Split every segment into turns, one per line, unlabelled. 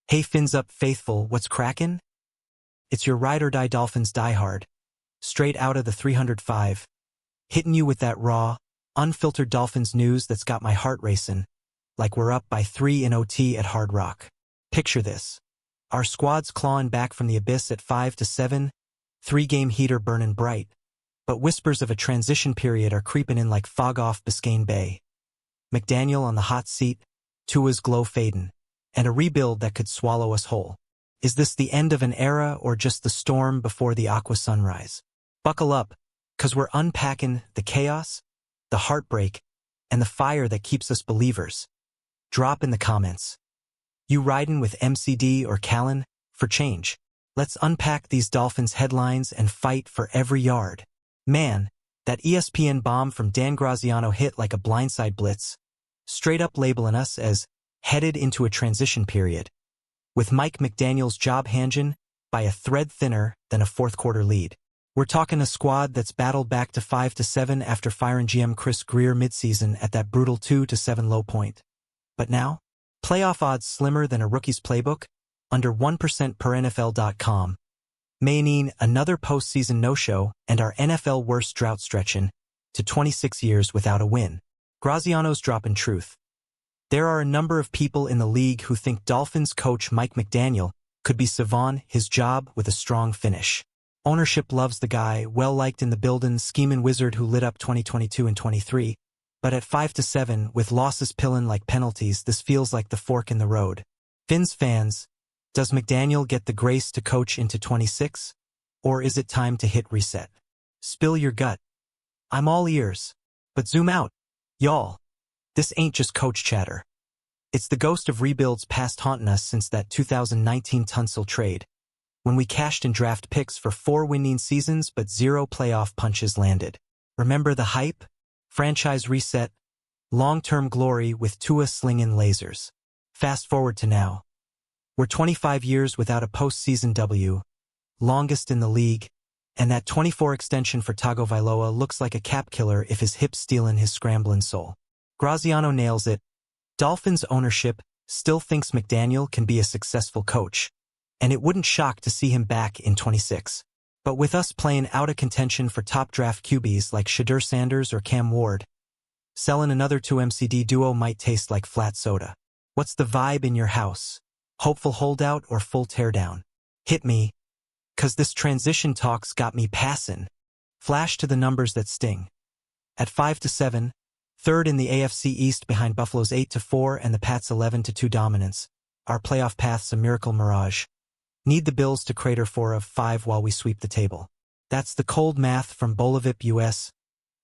Hey fins up faithful, what's crackin'? It's your ride or die Dolphins diehard, straight out of the 305, hitting you with that raw, unfiltered Dolphins news that's got my heart racing, like we're up by 3 in OT at Hard Rock. Picture this. Our squad's clawing back from the abyss at 5-7, 3-game heater burning bright, but whispers of a transition period are creeping in like fog off Biscayne Bay. McDaniel on the hot seat, Tua's glow fading, and a rebuild that could swallow us whole. Is this the end of an era or just the storm before the aqua sunrise? Buckle up, 'cause we're unpacking the chaos, the heartbreak, and the fire that keeps us believers. Drop in the comments. You riding with MCD or Callan for change? Let's unpack these Dolphins headlines and fight for every yard. Man, that ESPN bomb from Dan Graziano hit like a blindside blitz, straight up labeling us as headed into a transition period, with Mike McDaniel's job hanging by a thread thinner than a fourth-quarter lead. We're talking a squad that's battled back to 5-7 after firing GM Chris Grier midseason at that brutal 2-7 low point. But now, playoff odds slimmer than a rookie's playbook, under 1% per NFL.com. May mean another postseason no-show and our NFL worst drought stretching to 26 years without a win. Graziano's dropping truth. There are a number of people in the league who think Dolphins coach Mike McDaniel could be savant his job with a strong finish. Ownership loves the guy, well-liked in the building, scheming wizard who lit up 2022 and 23, but at 5-7, with losses pillin' like penalties, this feels like the fork in the road. Fins fans, does McDaniel get the grace to coach into 26? Or is it time to hit reset? Spill your gut. I'm all ears. But zoom out, y'all. This ain't just coach chatter. It's the ghost of rebuilds past haunting us since that 2019 Tunsil trade, when we cashed in draft picks for 4 winning seasons but 0 playoff punches landed. Remember the hype? Franchise reset, long-term glory with Tua slinging lasers. Fast forward to now. We're 25 years without a postseason W, longest in the league, and that 24 extension for Tagovailoa looks like a cap killer if his hip's stealing his scrambling soul. Graziano nails it. Dolphins ownership still thinks McDaniel can be a successful coach, and it wouldn't shock to see him back in 26. But with us playing out of contention for top draft QBs like Shadur Sanders or Cam Ward, selling another 2 MCD duo might taste like flat soda. What's the vibe in your house? Hopeful holdout or full teardown? Hit me, 'cause this transition talk's got me passin'. Flash to the numbers that sting. At 5-7, third in the AFC East behind Buffalo's 8-4 and the Pats' 11-2 dominance, our playoff path's a miracle mirage. Need the Bills to crater 4 of 5 while we sweep the table. That's the cold math from Bolavip US,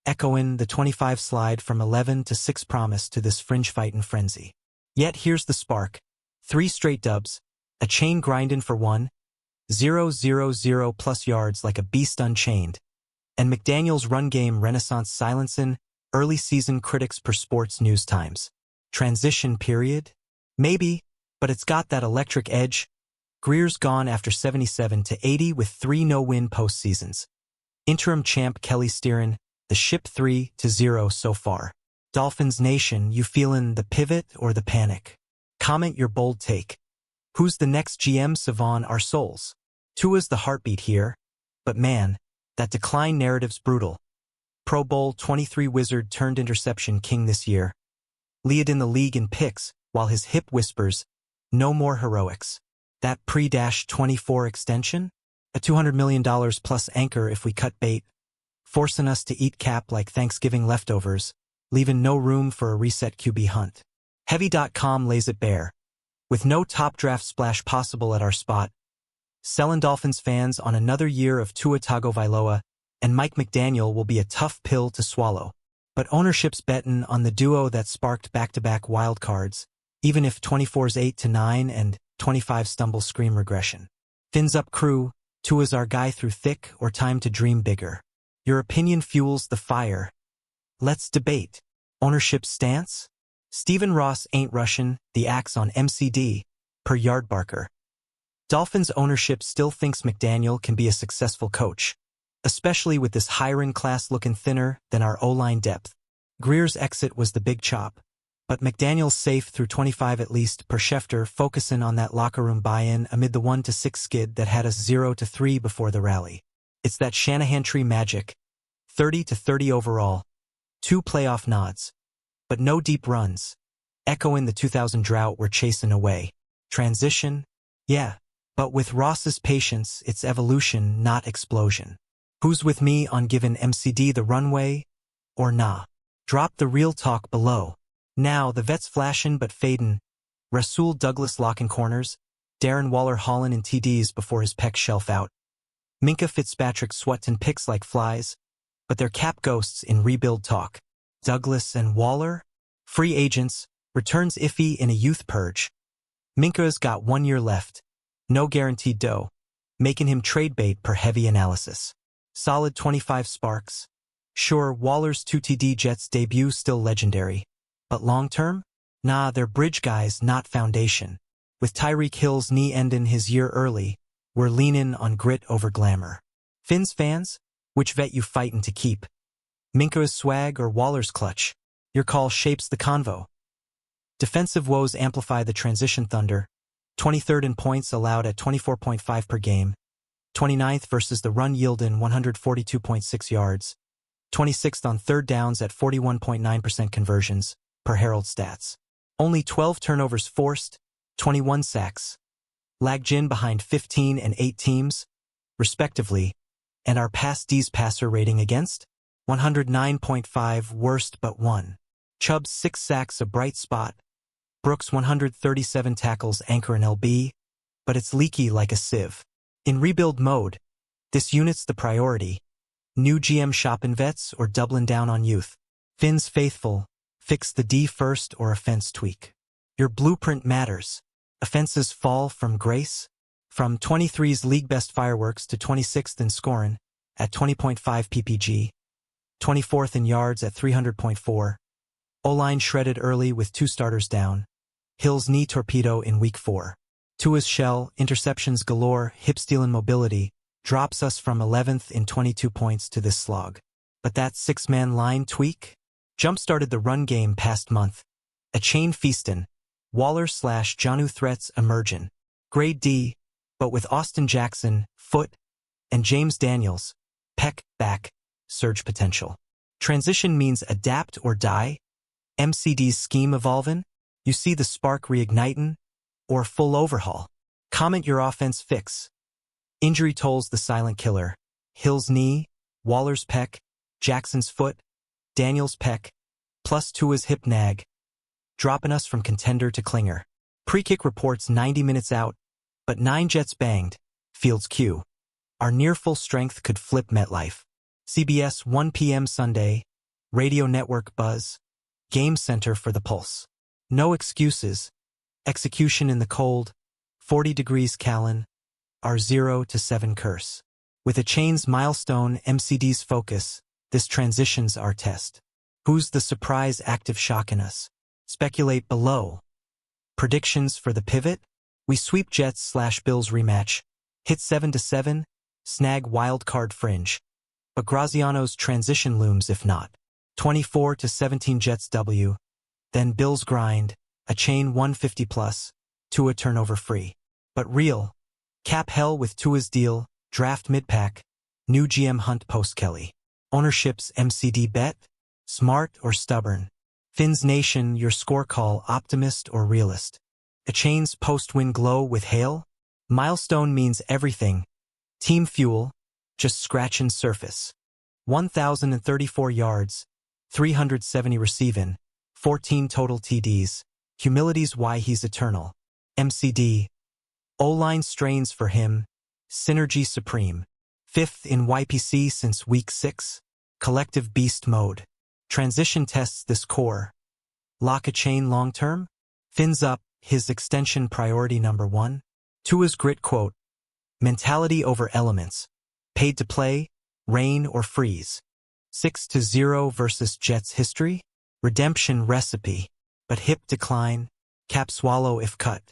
echoing the 25 slide from 11-6 promise to this fringe-fightin' frenzy. Yet here's the spark. 3 straight dubs, a chain grindin' for 1,000 plus yards like a beast unchained, and McDaniel's run game renaissance silencin' early season critics per Sports News Times. Transition period? Maybe, but it's got that electric edge. Grier's gone after 77-80 with 3 no-win postseasons. Interim champ Kelly steerin' the ship 3-0 so far. Dolphins Nation, you feelin' the pivot or the panic? Comment your bold take. Who's the next GM savant our souls? Tua's the heartbeat here, but man, that decline narrative's brutal. Pro Bowl 23 wizard turned interception king this year. Lead in the league in picks, while his hip whispers, no more heroics. That pre-24 extension? A $200 million plus anchor if we cut bait, forcing us to eat cap like Thanksgiving leftovers, leaving no room for a reset QB hunt. Heavy.com lays it bare. With no top draft splash possible at our spot, selling Dolphins fans on another year of Tua Tagovailoa and Mike McDaniel will be a tough pill to swallow. But ownership's betting on the duo that sparked back-to-back wildcards, even if 24's 8-9 and 25 stumble scream regression. Fins up crew, Tua's our guy through thick or time to dream bigger. Your opinion fuels the fire. Let's debate. Ownership's stance? Stephen Ross ain't Russian, the axe on MCD, per Yardbarker. Dolphins ownership still thinks McDaniel can be a successful coach, especially with this hiring class looking thinner than our O-line depth. Grier's exit was the big chop, But McDaniel's safe through 25 at least per Schefter, focusing on that locker room buy-in amid the 1-6 skid that had us 0-3 before the rally. It's that Shanahan tree magic. 30-30 overall. 2 playoff nods. But no deep runs. Echoing the 2000 drought we're chasing away. Transition? Yeah. But with Ross's patience, it's evolution, not explosion. Who's with me on giving MCD the runway? Or nah? Drop the real talk below. Now, the vets flashin' but fadin'. Rasul Douglas locking corners. Darren Waller haulin' in TDs before his pec shelf out. Minka Fitzpatrick swattin' picks like flies. But they're cap ghosts in rebuild talk. Douglas and Waller? Free agents. Returns iffy in a youth purge. Minka's got 1 year left. No guaranteed dough. Making him trade bait per heavy analysis. Solid 25 sparks. Sure, Waller's 2 TD Jets debut still legendary. But long-term? Nah, they're bridge guys, not foundation. With Tyreek Hill's knee endin' his year early, we're leanin' on grit over glamour. Fins fans? Which vet you fightin' to keep? Minka's swag or Waller's clutch? Your call shapes the convo. Defensive woes amplify the transition thunder. 23rd in points allowed at 24.5 per game. 29th versus the run yieldin' 142.6 yards. 26th on third downs at 41.9% conversions, per Herald stats. Only 12 turnovers forced, 21 sacks. Lagged in behind 15 and 8 teams, respectively, and our past D's passer rating against? 109.5 worst but 1. Chubb's 6 sacks a bright spot. Brooks 137 tackles anchor an LB, but it's leaky like a sieve. In rebuild mode, this unit's the priority. New GM shopping vets or doubling down on youth. Fins faithful, fix the D first or offense tweak. Your blueprint matters. Offenses fall from grace. From 23's league best fireworks to 26th in scoring at 20.5 ppg. 24th in yards at 300.4. O-line shredded early with 2 starters down. Hill's knee torpedo in week 4. Tua's shell, interceptions galore, hip-stealing mobility, drops us from 11th in 22 points to this slog. But that 6-man line tweak? Jump-started the run game past month. A chain feastin'. Waller/Jonnu threats emergin'. Grade D, but with Austin Jackson, foot, and James Daniels, pec, back, surge potential. Transition means adapt or die. MCD's scheme evolvin'? You see the spark reignitin'? Or full overhaul? Comment your offense fix. Injury tolls the silent killer. Hill's knee, Waller's pec, Jackson's foot, Daniels pec, plus Tua's hip nag. Dropping us from contender to clinger. Pre-kick reports 90 minutes out, but 9 Jets banged. Fields Q. Our near full strength could flip MetLife. CBS 1 p.m. Sunday. Radio network buzz. Game center for the pulse. No excuses. Execution in the cold. 40 degrees Callan. Our 0-7 curse. With a chain's milestone, MCD's focus, this transition's our test. Who's the surprise active shocking us? Speculate below. Predictions for the pivot? We sweep Jets/Bills rematch. Hit 7-7, snag wildcard fringe. But Graziano's transition looms if not. 24-17 Jets W. Then Bills grind, a chain 150 plus, Tua turnover free. But real. Cap hell with Tua's deal, draft mid-pack, new GM hunt post-Kelly. Ownership's MCD bet? Smart or stubborn? Fins Nation, your score call, optimist or realist? A chain's post-win glow with hail? Milestone means everything. Team fuel, just scratching surface. 1,034 yards, 370 receiving, 14 total TDs. Humility's why he's eternal. MCD. O-line strains for him. Synergy supreme. 5th in YPC since week 6. Collective beast mode. Transition tests this core. Lock a chain long-term? Fins up, his extension priority number 1. Tua's grit quote. Mentality over elements. Paid to play, rain or freeze. 6-0 versus Jets history? Redemption recipe. But hip decline, cap swallow if cut.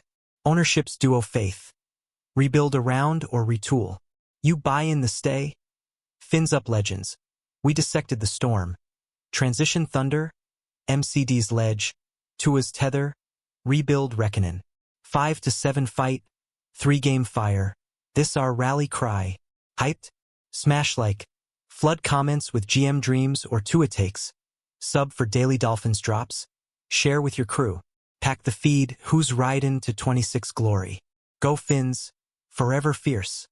Ownership's duo faith. Rebuild around or retool. You buy in the stay? Fins up legends. We dissected the storm. Transition thunder? MCD's ledge. Tua's tether, rebuild reckonin'. 5 to 7 fight, 3-game fire. This our rally cry. Hyped? Smash like. Flood comments with GM dreams or Tua takes. Sub for daily Dolphins drops. Share with your crew. Pack the feed, who's riding to 26 glory. Go Fins, forever fierce.